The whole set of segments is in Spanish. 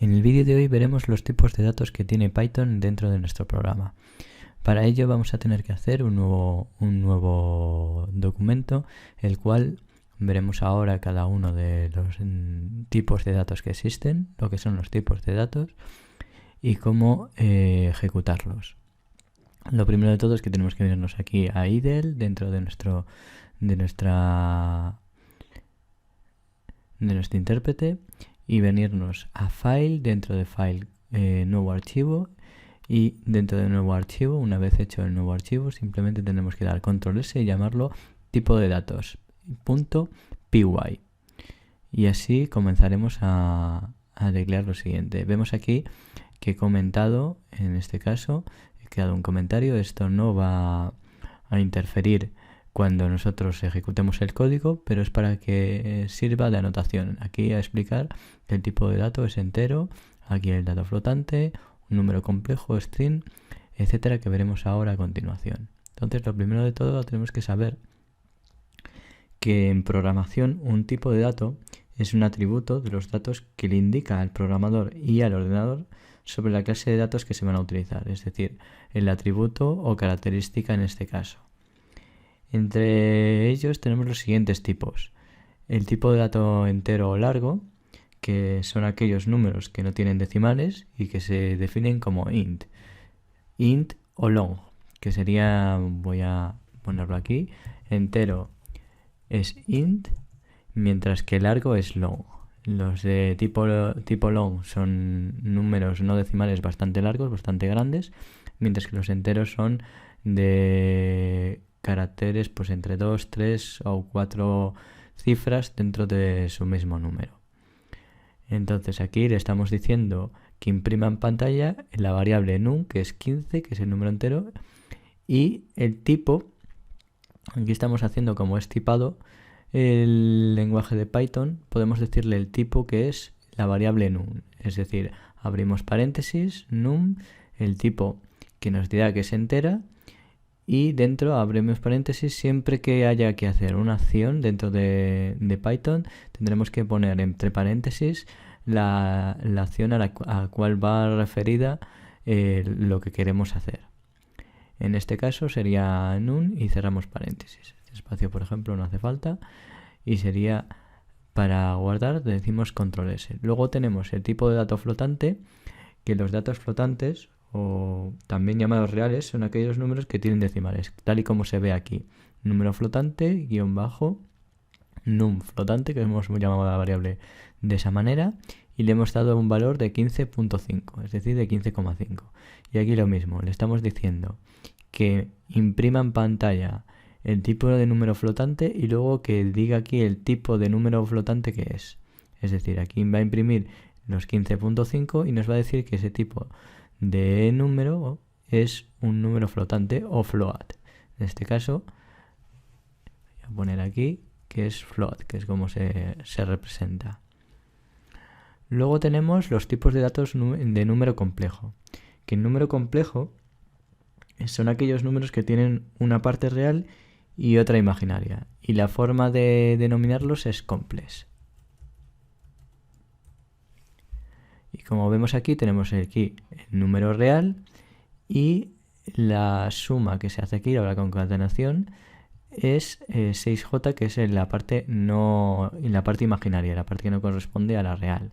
En el vídeo de hoy veremos los tipos de datos que tiene Python dentro de nuestro programa. Para ello vamos a tener que hacer un nuevo documento, el cual veremos ahora cada uno de los tipos de datos que existen, lo que son los tipos de datos y cómo ejecutarlos. Lo primero de todo es que tenemos que venirnos aquí a idle dentro de nuestro intérprete y venirnos a file, dentro de file nuevo archivo, y dentro de nuevo archivo, una vez hecho el nuevo archivo, simplemente tenemos que dar control S y llamarlo tipo de datos .py, y así comenzaremos a teclear lo siguiente. Vemos aquí que he comentado, en este caso he creado un comentario. Esto no va a interferir cuando nosotros ejecutemos el código, pero es para que sirva de anotación. Aquí a explicar que el tipo de dato es entero, aquí el dato flotante, un número complejo, string, etcétera, que veremos ahora a continuación. Entonces, lo primero de todo tenemos que saber que en programación un tipo de dato es un atributo de los datos que le indica al programador y al ordenador sobre la clase de datos que se van a utilizar, es decir, el atributo o característica en este caso. Entre ellos tenemos los siguientes tipos. El tipo de dato entero o largo, que son aquellos números que no tienen decimales y que se definen como int o long, que sería, voy a ponerlo aquí, entero es int, mientras que largo es long. Los de tipo long son números no decimales bastante largos, bastante grandes, mientras que los enteros son de caracteres pues entre 2, 3 o 4 cifras dentro de su mismo número. Entonces aquí le estamos diciendo que imprima en pantalla la variable num, que es 15, que es el número entero, y el tipo, aquí estamos haciendo como es tipado el lenguaje de Python, podemos decirle el tipo que es la variable num, es decir, abrimos paréntesis, num, el tipo que nos dirá que es entera, y dentro abrimos paréntesis. Siempre que haya que hacer una acción dentro de Python, tendremos que poner entre paréntesis la acción a la cual va referida lo que queremos hacer. En este caso sería num y cerramos paréntesis. Este espacio, por ejemplo, no hace falta, y sería para guardar, decimos control S. Luego tenemos el tipo de dato flotante, que los datos flotantes, o también llamados reales, son aquellos números que tienen decimales, tal y como se ve aquí. Número flotante, guión bajo, num flotante, que hemos llamado a la variable de esa manera, y le hemos dado un valor de 15.5, es decir, de 15,5. Y aquí lo mismo, le estamos diciendo que imprima en pantalla el tipo de número flotante y luego que diga aquí el tipo de número flotante que es. Es decir, aquí va a imprimir los 15.5 y nos va a decir que ese tipo de número es un número flotante o float. En este caso, voy a poner aquí que es float, que es como se representa. Luego tenemos los tipos de datos de número complejo, que en número complejo son aquellos números que tienen una parte real y otra imaginaria, y la forma de denominarlos es complex. Y como vemos aquí, tenemos aquí el número real y la suma que se hace aquí, la concatenación, es 6j, que es en la parte imaginaria, la parte que no corresponde a la real.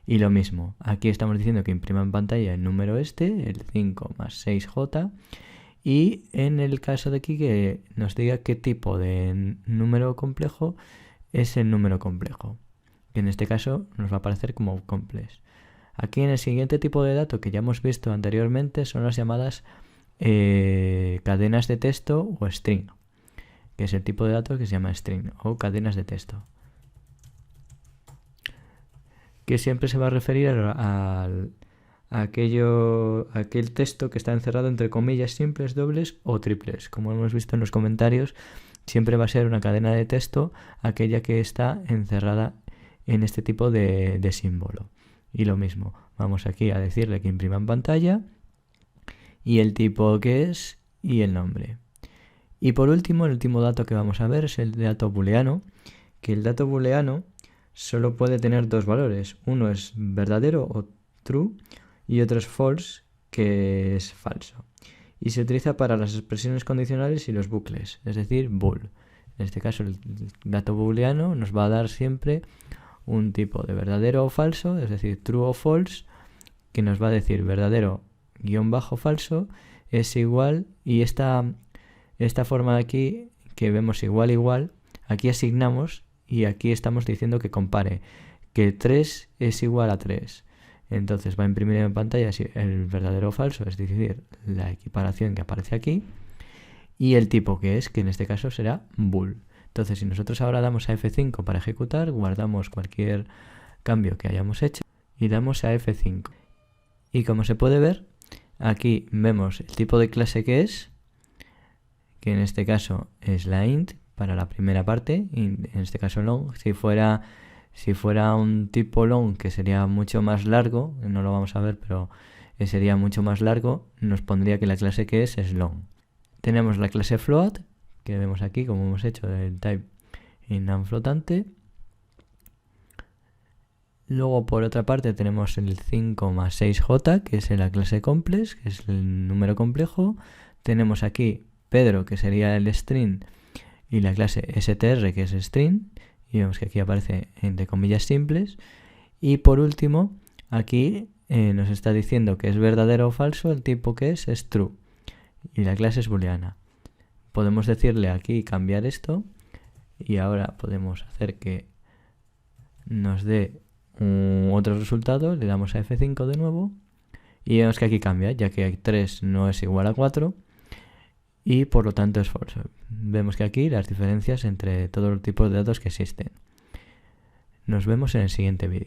Y lo mismo, aquí estamos diciendo que imprima en pantalla el número este, el 5 más 6j, y en el caso de aquí que nos diga qué tipo de número complejo es el número complejo, que en este caso nos va a aparecer como complex. Aquí en el siguiente tipo de dato que ya hemos visto anteriormente son las llamadas cadenas de texto o string, que es el tipo de dato que se llama string o cadenas de texto, que siempre se va a referir a aquel texto que está encerrado entre comillas simples, dobles o triples. Como hemos visto en los comentarios, siempre va a ser una cadena de texto aquella que está encerrada en este tipo de símbolo. Y lo mismo, vamos aquí a decirle que imprima en pantalla y el tipo que es y el nombre. Y por último, el último dato que vamos a ver es el dato booleano, que el dato booleano solo puede tener dos valores. Uno es verdadero o true y otro es false, que es falso. Y se utiliza para las expresiones condicionales y los bucles, es decir, bool. En este caso el dato booleano nos va a dar siempre un tipo de verdadero o falso, es decir, true o false, que nos va a decir verdadero guión bajo falso es igual, y esta forma de aquí que vemos igual, aquí asignamos y aquí estamos diciendo que compare, que 3 es igual a 3. Entonces va a imprimir en pantalla el verdadero o falso, es decir, la equiparación que aparece aquí, y el tipo que es, que en este caso será bool. Entonces, si nosotros ahora damos a F5 para ejecutar, guardamos cualquier cambio que hayamos hecho y damos a F5. Y como se puede ver, aquí vemos el tipo de clase que es, que en este caso es la int para la primera parte, en este caso long. Si fuera un tipo long, que sería mucho más largo, no lo vamos a ver, pero sería mucho más largo, nos pondría que la clase que es long. Tenemos la clase float, que vemos aquí, como hemos hecho el type in flotante. Luego, por otra parte, tenemos el 5 más 6j, que es la clase complex, que es el número complejo. Tenemos aquí Pedro, que sería el string, y la clase str, que es string. Y vemos que aquí aparece entre comillas simples. Y por último, aquí nos está diciendo que es verdadero o falso, el tipo que es true. Y la clase es booleana. Podemos decirle aquí cambiar esto, y ahora podemos hacer que nos dé otro resultado. Le damos a F5 de nuevo y vemos que aquí cambia, ya que 3 no es igual a 4 y por lo tanto es falso. Vemos que aquí las diferencias entre todos los tipos de datos que existen. Nos vemos en el siguiente vídeo.